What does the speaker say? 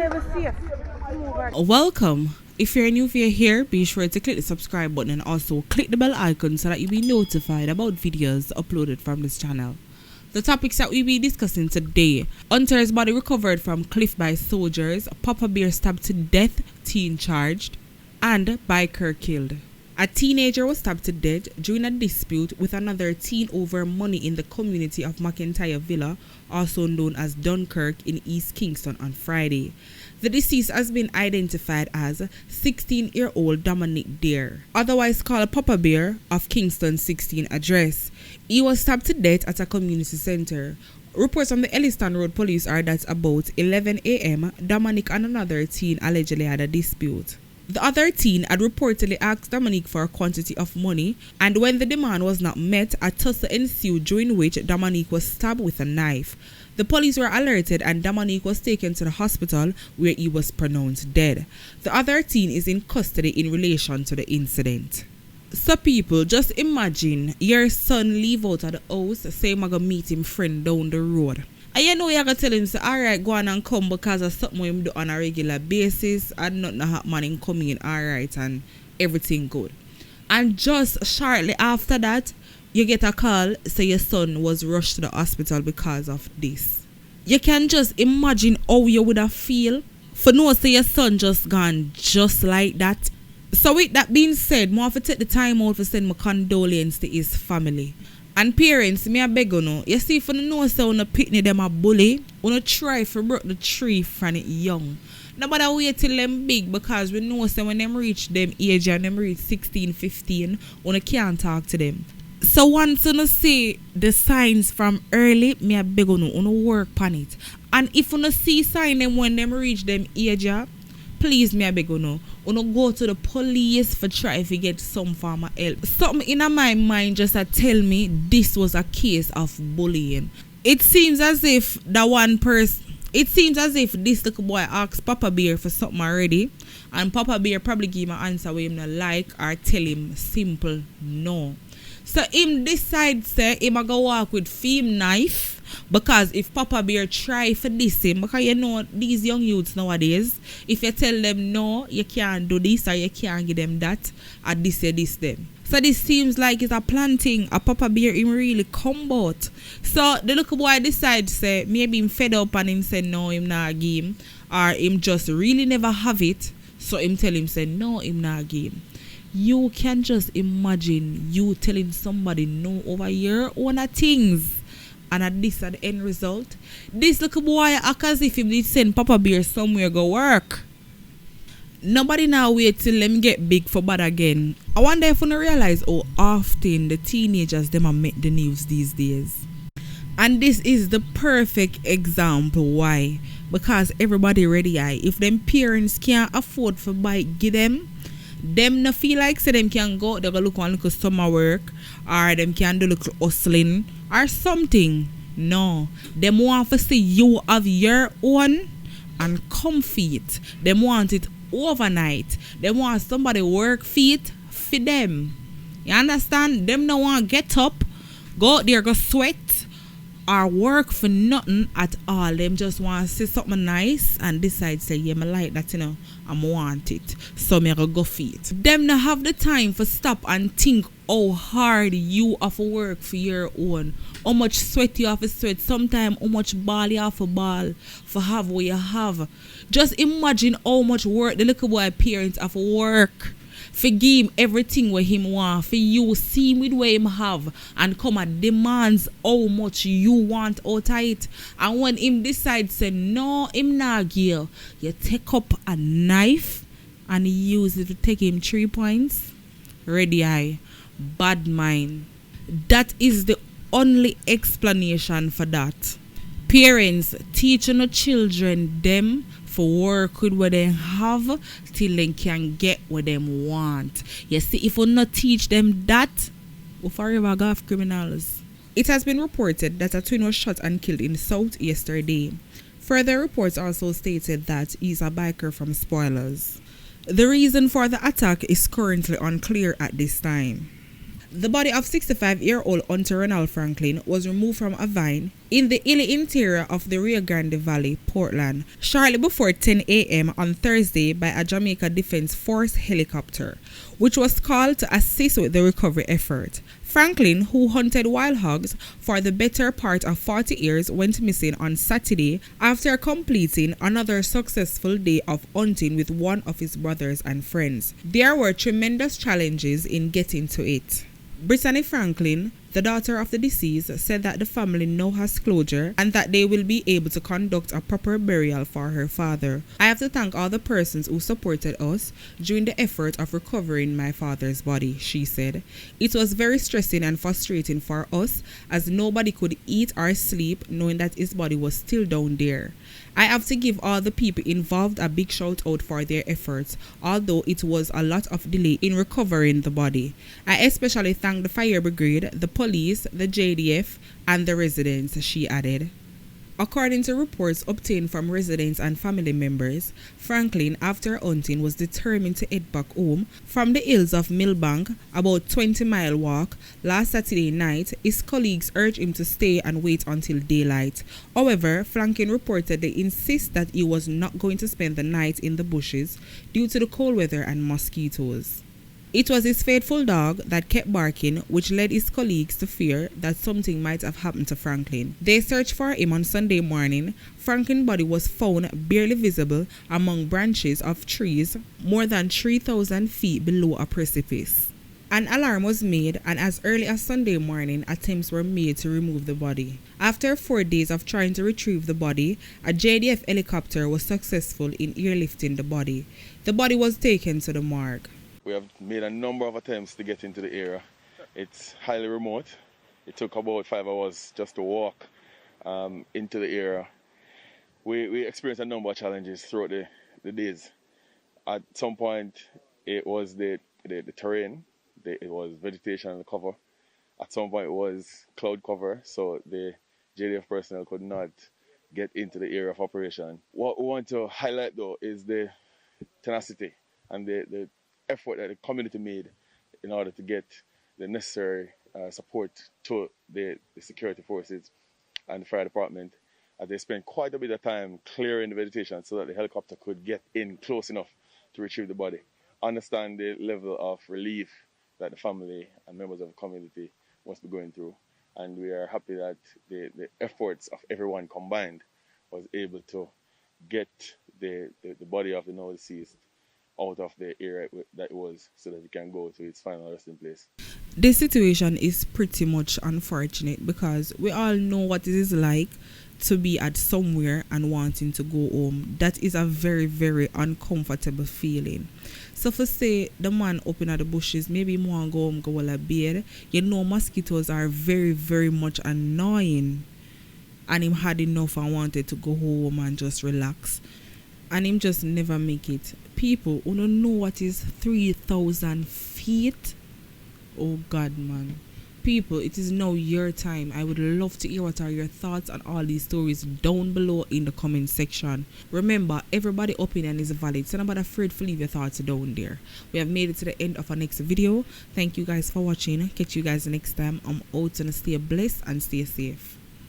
never safe. Welcome. If you're new here, be sure to click the subscribe button and also click the bell icon so that you'll be notified about videos uploaded from this channel. The topics that we'll be discussing today: Hunter's body recovered from cliff by soldiers, Papa Bear stabbed to death, teen charged, and biker killed. A teenager was stabbed to death during a dispute with another teen over money in the community of McIntyre Villa, also known as Dunkirk, in East Kingston on Friday. The deceased has been identified as 16-year-old Dominic Dare, otherwise called Papa Bear, of Kingston 16 address. He was stabbed to death at a community center. Reports from the Elliston Road police are that about 11 a.m., Dominic and another teen allegedly had a dispute. The other teen had reportedly asked Dominic for a quantity of money, and when the demand was not met, a tussle ensued during which Dominic was stabbed with a knife. The police were alerted and Dominic was taken to the hospital where he was pronounced dead. The other teen is in custody in relation to the incident. So people, just imagine your son leave out of the house, say I'm going to meet him friend down the road. And you know you're going to tell him, say, alright, go on and come because of something him do on a regular basis and nothing happening come in, alright, and everything good. And just shortly after that, you get a call, say your son was rushed to the hospital because of this. You can just imagine how you would have feel for no say your son just gone just like that. So with that being said, I have to take the time out to send my condolences to his family. And parents, me I beg you see if you know say you picnic them a bully, you try to break the tree from it young. No matter wait till them big, because we know say when them reach them age and them reach 16, 15, you can't talk to them. So once you see the signs from early, me I beg you work on it. And if you see sign them when them reach them age, please me I beg you go to the police for try to get some form of help. Something in my mind just tell me this was a case of bullying. It seems as if this little boy asked Papa Bear for something already, and Papa Bear probably give him an answer where him not like or tell him simple no. So him decide say him a go walk with film knife, because if Papa Bear try for this him, because you know these young youths nowadays, if you tell them no, you can't do this or you can't give them that, or this them. So this seems like it's a planting. A Papa Bear him really come out. So the little boy decide say maybe him fed up and him say no, him not give him, or him just really never have it. So him tell him say no, him not give him. You can just imagine you telling somebody no over your own things, and at the end result, this little boy act as if he did send Papa Bear somewhere go work. Nobody now wait till them get big for bad again. I wonder if you realize how often the teenagers them are make the news these days. And this is the perfect example why. Because everybody ready if them parents can't afford for buy give them no feel like say them can go they go look one look summer work, or them can do look hustling or something. No, them want to see you have your own and come feet. Them want it overnight. They want somebody work feet for them. You understand? Them no want get up, go out there, go sweat or work for nothing at all. Them just want to see something nice and decide say, yeah, I like that, I want it. So me go feet. Them not have the time for stop and think how hard you have to work for your own. How much sweat you have to sweat. Sometimes how much ball you have to ball for have what you have. Just imagine how much work the little boy parents have to work for give him everything what him want, for you see him with what him have and come and demands how much you want out of it. And when him decides say no, him not give, you take up a knife and use it to take him 3 points. Ready bad mind. That is the only explanation for that. Parents teaching the children them for work with what they have till they can get what they want. You see, if we not teach them that, we forever go have criminals. It has been reported that a twin was shot and killed in the South yesterday. Further reports also stated that he's a biker from Spoilers. The reason for the attack is currently unclear at this time. The body of 65-year-old Hunter Ronald Franklin was removed from a vine in the hilly interior of the Rio Grande Valley, Portland, shortly before 10 a.m. on Thursday by a Jamaica Defense Force helicopter, which was called to assist with the recovery effort. Franklin, who hunted wild hogs for the better part of 40 years, went missing on Saturday after completing another successful day of hunting with one of his brothers and friends. There were tremendous challenges in getting to it. Brittany Franklin, the daughter of the deceased, said that the family now has closure and that they will be able to conduct a proper burial for her father. I have to thank all the persons who supported us during the effort of recovering my father's body, she said. It was very stressing and frustrating for us as nobody could eat or sleep knowing that his body was still down there. I have to give all the people involved a big shout out for their efforts, although it was a lot of delay in recovering the body. I especially thank the fire brigade, the police, the JDF, and the residents, she added. According to reports obtained from residents and family members, Franklin, after hunting, was determined to head back home from the hills of Millbank, about 20-mile walk. Last Saturday night, his colleagues urged him to stay and wait until daylight. However, Franklin reported they insist that he was not going to spend the night in the bushes due to the cold weather and mosquitoes. It was his faithful dog that kept barking, which led his colleagues to fear that something might have happened to Franklin. They searched for him on Sunday morning. Franklin's body was found barely visible among branches of trees more than 3,000 feet below a precipice. An alarm was made, and as early as Sunday morning, attempts were made to remove the body. After 4 days of trying to retrieve the body, a JDF helicopter was successful in airlifting the body. The body was taken to the morgue. We have made a number of attempts to get into the area. It's highly remote. It took about 5 hours just to walk into the area. We experienced a number of challenges throughout the days. At some point, it was the terrain. It was vegetation and cover. At some point, it was cloud cover, so the JDF personnel could not get into the area of operation. What we want to highlight, though, is the tenacity and the effort that the community made in order to get the necessary support to the security forces and the fire department. They spent quite a bit of time clearing the vegetation so that the helicopter could get in close enough to retrieve the body. Understand the level of relief that the family and members of the community must be going through. And we are happy that the efforts of everyone combined was able to get the body of the now deceased out of the area that it was so that it can go to its final resting place. This situation is pretty much unfortunate because we all know what it is like to be at somewhere and wanting to go home. That is a very, very uncomfortable feeling. So for say the man up in the bushes, maybe he want to go home, go a bed. You know mosquitoes are very, very much annoying. And him had enough and wanted to go home and just relax. And him just never make it. People who don't know what is 3,000 feet. Oh God, man. People, it is now your time. I would love to hear what are your thoughts on all these stories down below in the comment section. Remember, everybody's opinion is valid, so nobody afraid to leave your thoughts down there. We have made it to the end of our next video. Thank you guys for watching. Catch you guys next time. I'm out and stay blessed and stay safe.